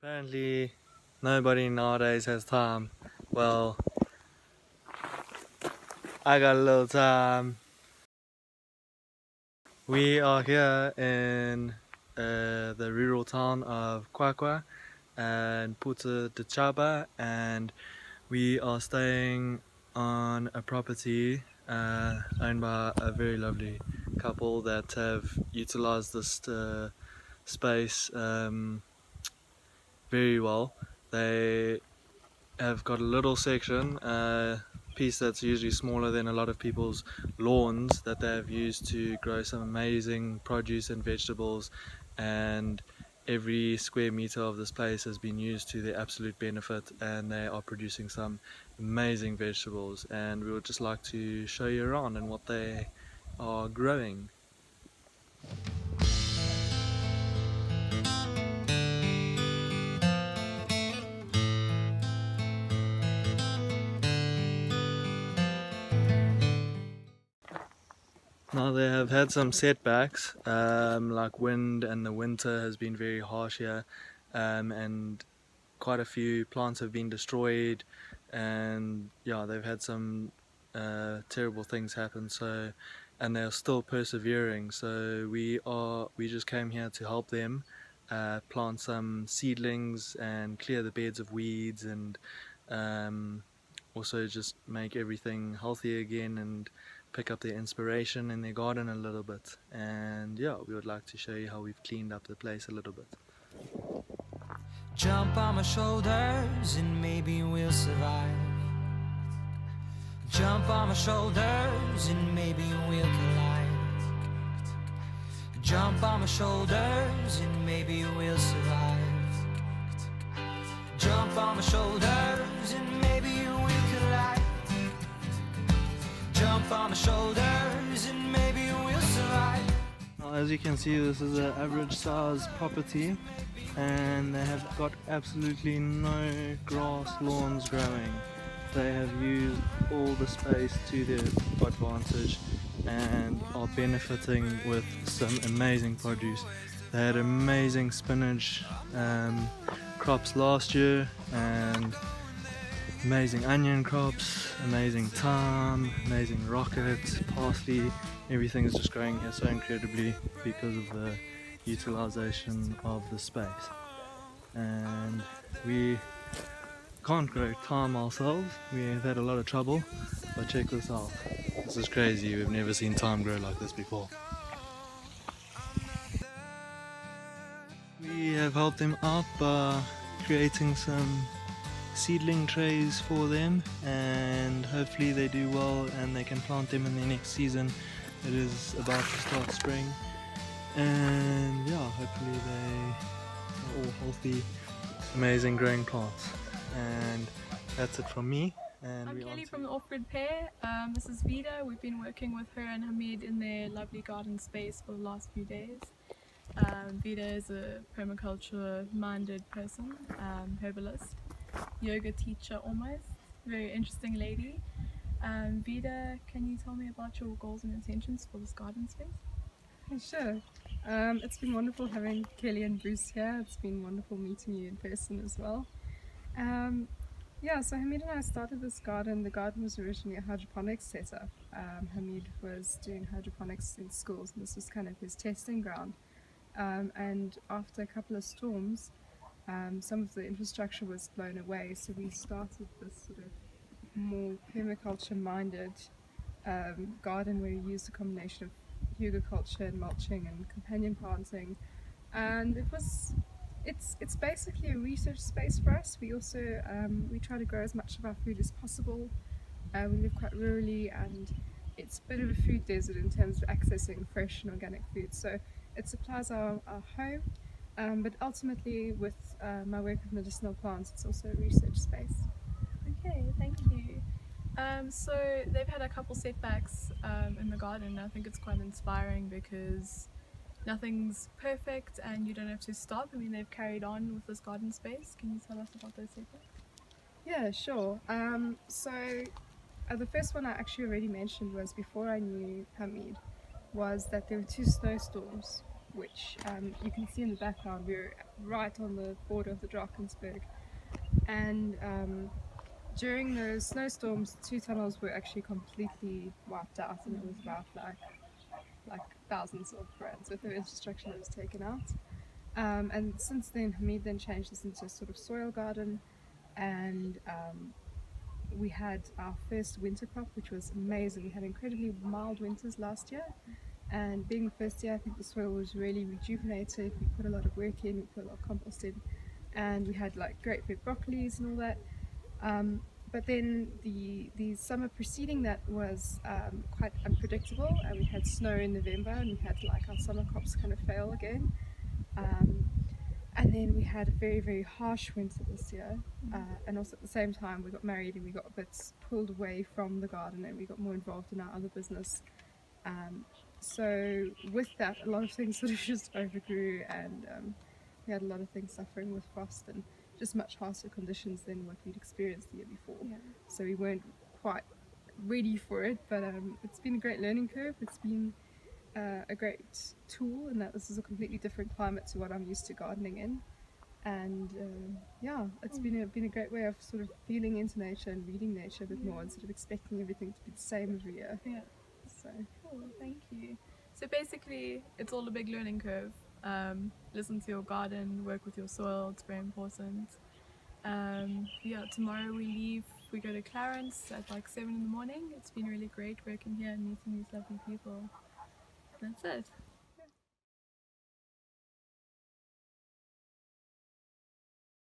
Apparently, nobody nowadays has time. Well, I got a little time. We are here in the rural town of Kwakwa and Puta de Chaba, and we are staying on a property owned by a very lovely couple that have utilized this space very well. They have got a little section, piece that's usually smaller than a lot of people's lawns, that they have used to grow some amazing produce and vegetables, and every square meter of this place has been used to their absolute benefit, and they are producing some amazing vegetables, and we would just like to show you around and what they are growing. Now they have had some setbacks, like wind, and the winter has been very harsh here, and quite a few plants have been destroyed, and yeah, they've had some terrible things happen. So, and they're still persevering. So we just came here to help them plant some seedlings and clear the beds of weeds, and also just make everything healthy again, and pick up their inspiration in their garden a little bit. And yeah, we would like to show you how we've cleaned up the place a little bit. Jump on my shoulders and maybe we'll survive. Jump on my shoulders and maybe we'll collide. Jump on my shoulders and maybe we'll survive. Jump on my shoulders and maybe we'll collide. Jump on my shoulders and maybe we'll survive. Now, as you can see, this is an average size property, and they have got absolutely no grass lawns growing. They have used all the space to their advantage and are benefiting with some amazing produce. They had amazing spinach crops last year, and amazing onion crops, amazing thyme, amazing rockets, parsley. Everything is just growing here so incredibly because of the utilization of the space. And we can't grow thyme ourselves, we have had a lot of trouble, but check this out. This is crazy, we've never seen thyme grow like this before. We have helped them out by creating some seedling trays for them, and hopefully they do well and they can plant them in the next season. It is about to start spring, and yeah, hopefully they are all healthy, amazing growing plants. And that's it from me. And I'm Kelly from the Off-Grid Pear. This is Vida. We've been working with her and Hamid in their lovely garden space for the last few days. Vida is a permaculture minded person, herbalist, yoga teacher almost, very interesting lady. Vida, can you tell me about your goals and intentions for this garden space? Sure. It's been wonderful having Kelly and Bruce here. It's been wonderful meeting you in person as well. So Hamid and I started this garden. The garden was originally a hydroponics setup. Hamid was doing hydroponics in schools, and this was kind of his testing ground. And after a couple of storms, some of the infrastructure was blown away, so we started this sort of more permaculture-minded garden where we used a combination of hugelkultur and mulching and companion planting, and it's basically a research space for us. We also we try to grow as much of our food as possible. We live quite rurally, and it's a bit of a food desert in terms of accessing fresh and organic food, so it supplies our home, but ultimately with my work with medicinal plants, it's also a research space. Okay, thank you. So they've had a couple setbacks in the garden. I think it's quite inspiring because nothing's perfect and you don't have to stop. I mean, they've carried on with this garden space. Can you tell us about those setbacks? Yeah, sure. The first one I actually already mentioned was before I knew Hamid, was that there were 2 snowstorms which you can see in the background. We're right on the border of the Drakensberg, and during those snowstorms, 2 tunnels were actually completely wiped out, and it was about like thousands of rands worth of infrastructure that was taken out. And since then, Hamid then changed this into a sort of soil garden, and we had our first winter crop, which was amazing. We had incredibly mild winters last year, and being the first year, I think the soil was really rejuvenated. We put a lot of work in, we put a lot of compost in, and we had like great big broccolis and all that. But then the summer preceding that was quite unpredictable, and we had snow in November, and we had like our summer crops kind of fail again. And then we had a very, very harsh winter this year, and also at the same time we got married and we got a bit pulled away from the garden and we got more involved in our other business. So with that, a lot of things sort of just overgrew, and we had a lot of things suffering with frost and just much harsher conditions than what we'd experienced the year before. Yeah. So we weren't quite ready for it, but it's been a great learning curve. It's been a great tool, in that this is a completely different climate to what I'm used to gardening in, and yeah, it's been a great way of sort of feeling into nature and reading nature a bit more, instead of expecting everything to be the same every year. Yeah. So Cool, thank you. So basically, it's all a big learning curve. Listen to your garden, work with your soil, it's very important. Yeah, tomorrow we leave, we go to Clarence at like 7 in the morning. It's been really great working here and meeting these lovely people. That's it.